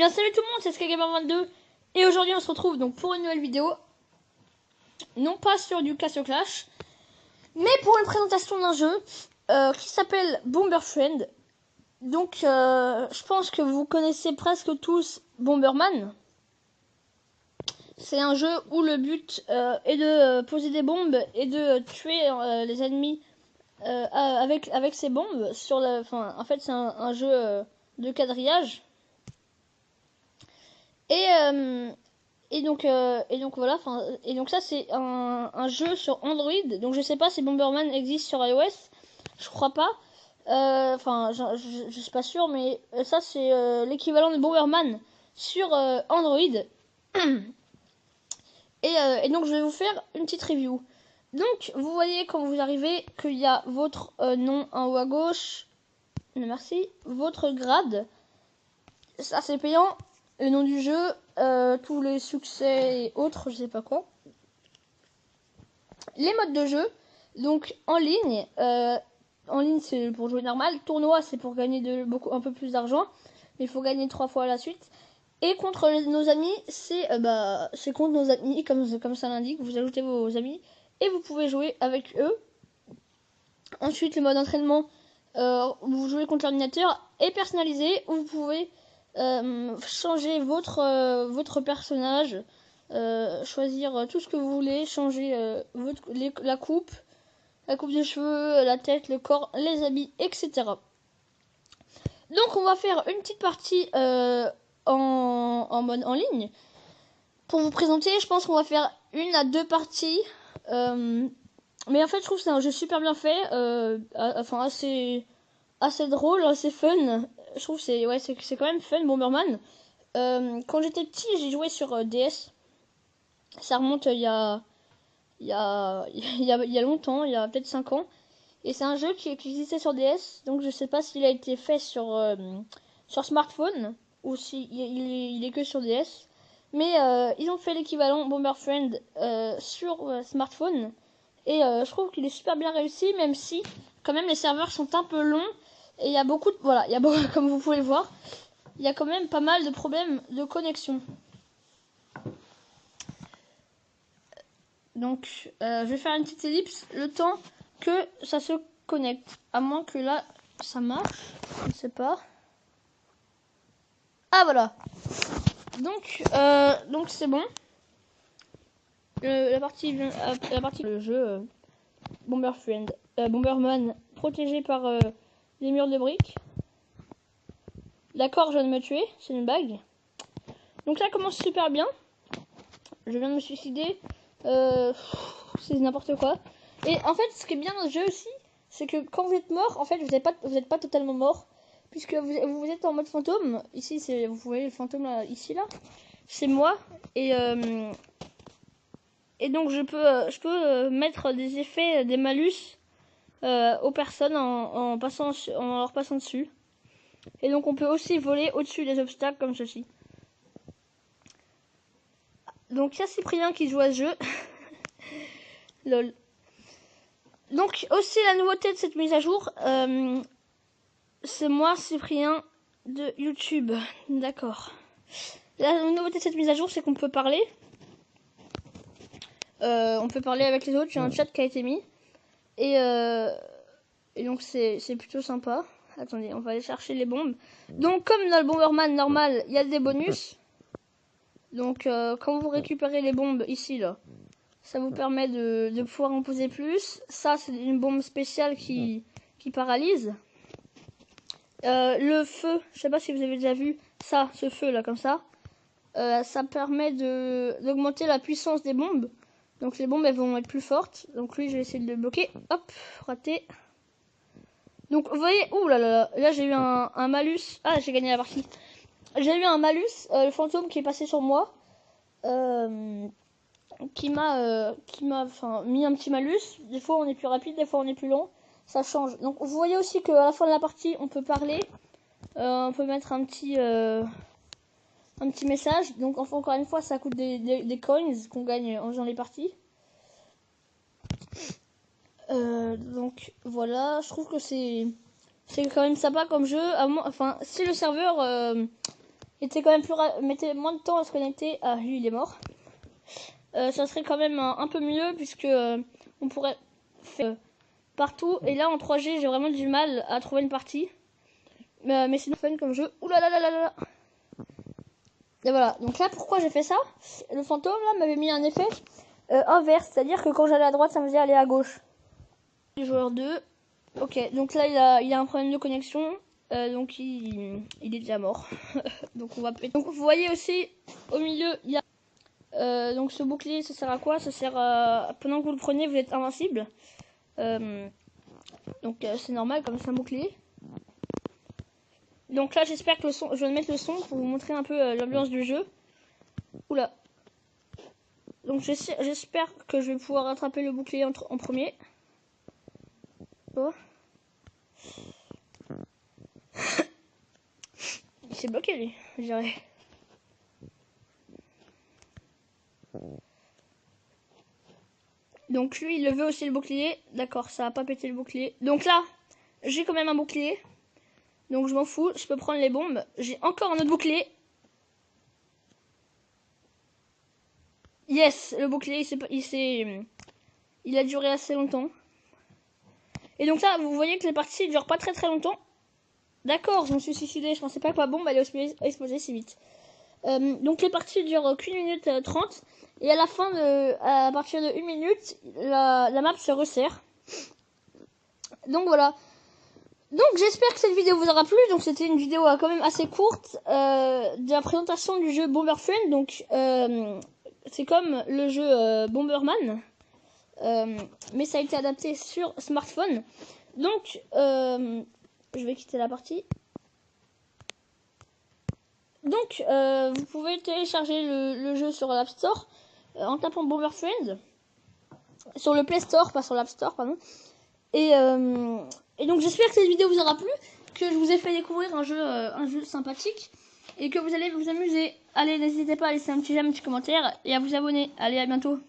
bien salut tout le monde, c'est SkyGamer22 et aujourd'hui on se retrouve donc pour une nouvelle vidéo, non pas sur du Clash of Clash, mais pour une présentation d'un jeu qui s'appelle Bomber Friend. Donc je pense que vous connaissez presque tous Bomberman. C'est un jeu où le but est de poser des bombes et de tuer les ennemis avec ces bombes sur la. Enfin, en fait c'est un jeu de quadrillage. Et donc voilà, et donc ça c'est un jeu sur Android. Donc je sais pas si Bomberman existe sur iOS, je crois pas. Je suis pas sûr, mais ça c'est l'équivalent de Bomberman sur Android. Et donc je vais vous faire une petite review. Donc vous voyez quand vous arrivez qu'il y a votre nom en haut à gauche. Merci. Votre grade. Ça c'est payant. Le nom du jeu, tous les succès et autres, je sais pas quoi. Les modes de jeu, donc en ligne c'est pour jouer normal. Tournoi c'est pour gagner un peu plus d'argent, mais il faut gagner 3 fois à la suite. Et contre nos amis, c'est contre nos amis, comme ça l'indique. Vous ajoutez vos amis et vous pouvez jouer avec eux. Ensuite, le mode entraînement, vous jouez contre l'ordinateur et personnalisé, où vous pouvez changer votre personnage, choisir tout ce que vous voulez, changer la coupe des cheveux, la tête, le corps, les habits, etc. Donc on va faire une petite partie en mode en ligne. Pour vous présenter, je pense qu'on va faire 1 à 2 parties. Mais en fait, je trouve que c'est un jeu super bien fait, assez drôle, assez fun. Je trouve que c'est quand même fun, Bomberman. Quand j'étais petit, j'ai joué sur DS. Ça remonte il y a longtemps, il y a peut-être 5 ans. Et c'est un jeu qui existait sur DS, donc je sais pas s'il a été fait sur smartphone ou si il est que sur DS. Mais ils ont fait l'équivalent Bomber Friend sur smartphone. Et je trouve qu'il est super bien réussi, même si quand même les serveurs sont un peu longs. Et il y a beaucoup de, comme vous pouvez le voir, il y a quand même pas mal de problèmes de connexion. Donc je vais faire une petite ellipse le temps que ça se connecte. À moins que là ça marche, je ne sais pas. Ah voilà. Donc c'est bon. La partie le jeu Bomber Friend, Bomberman protégé par des murs de briques. D'accord, je viens de me tuer, c'est une bague. Donc ça commence super bien. Je viens de me suicider. C'est n'importe quoi. Et en fait, ce qui est bien dans ce jeu aussi, c'est que quand vous êtes mort, en fait, vous n'êtes pas totalement mort, puisque vous êtes en mode fantôme. Ici, vous voyez le fantôme là, ici là, c'est moi. Et donc je peux mettre des effets, des malus aux personnes en leur passant dessus. Et donc on peut aussi voler au-dessus des obstacles comme ceci. Donc il y a Cyprien qui joue à ce jeu. Lol. Donc aussi la nouveauté de cette mise à jour, c'est moi Cyprien de YouTube. D'accord. La nouveauté de cette mise à jour, c'est qu'on peut parler. On peut parler avec les autres. J'ai un chat qui a été mis. Et donc c'est plutôt sympa. Attendez, on va aller chercher les bombes. Donc comme dans le Bomberman normal, il y a des bonus. Donc quand vous récupérez les bombes ici là, ça vous permet de pouvoir en poser plus. Ça c'est une bombe spéciale qui paralyse. Le feu, je sais pas si vous avez déjà vu ça, ce feu là comme ça. Ça permet d'augmenter la puissance des bombes. Donc les bombes elles vont être plus fortes. Donc lui je vais essayer de le bloquer. Hop, raté. Donc vous voyez, ouh là là, là j'ai eu un malus. Ah, j'ai gagné la partie. J'ai eu un malus, le fantôme qui est passé sur moi, qui m'a mis un petit malus. Des fois on est plus rapide, des fois on est plus long, ça change. Donc vous voyez aussi qu'à la fin de la partie on peut parler, on peut mettre un petit message. Donc enfin, encore une fois ça coûte des coins qu'on gagne en faisant les parties. Donc voilà, je trouve que c'est quand même sympa comme jeu. Enfin, si le serveur était quand même mettait moins de temps à se connecter. Ah, lui il est mort. Ça serait quand même un peu mieux puisque on pourrait faire partout. Et là en 3G j'ai vraiment du mal à trouver une partie. Mais c'est fun comme jeu. Ouh là là là là là. Et voilà. Donc là pourquoi j'ai fait ça? Le fantôme là m'avait mis un effet inverse, c'est-à-dire que quand j'allais à droite ça me faisait aller à gauche. Le joueur 2. Ok, donc là il a un problème de connexion. Donc il est déjà mort. Donc on va péter. Donc vous voyez aussi au milieu il y a donc ce bouclier, ça sert à quoi? Ça sert à pendant que vous le prenez vous êtes invincible. Donc c'est normal comme c'est un bouclier. Donc là j'espère que le son, je vais mettre le son pour vous montrer un peu l'ambiance du jeu. Oula. Donc j'espère que je vais pouvoir rattraper le bouclier en premier. Oh. Il s'est bloqué lui, je dirais. Donc lui il le veut aussi le bouclier. D'accord, ça a pas pété le bouclier. Donc là, j'ai quand même un bouclier. Donc je m'en fous, je peux prendre les bombes. J'ai encore un autre bouclier. Yes, le bouclier il a duré assez longtemps. Et donc là, vous voyez que les parties durent pas très longtemps. D'accord, je me suis suicidé, je pensais pas que ma bombe allait exploser si vite. Donc les parties durent qu'1 minute 30. Et à la fin, à partir de 1 minute, la map se resserre. Donc voilà. Donc j'espère que cette vidéo vous aura plu. Donc c'était une vidéo quand même assez courte de la présentation du jeu Bomberfriend. Donc c'est comme le jeu Bomberman. Mais ça a été adapté sur smartphone. Donc je vais quitter la partie. Donc vous pouvez télécharger le jeu sur l'App Store en tapant Bomberfriend. Sur le Play Store, pas sur l'App Store, pardon. Et donc j'espère que cette vidéo vous aura plu, que je vous ai fait découvrir un jeu sympathique et que vous allez vous amuser. Allez, n'hésitez pas à laisser un petit j'aime, un petit commentaire et à vous abonner. Allez, à bientôt.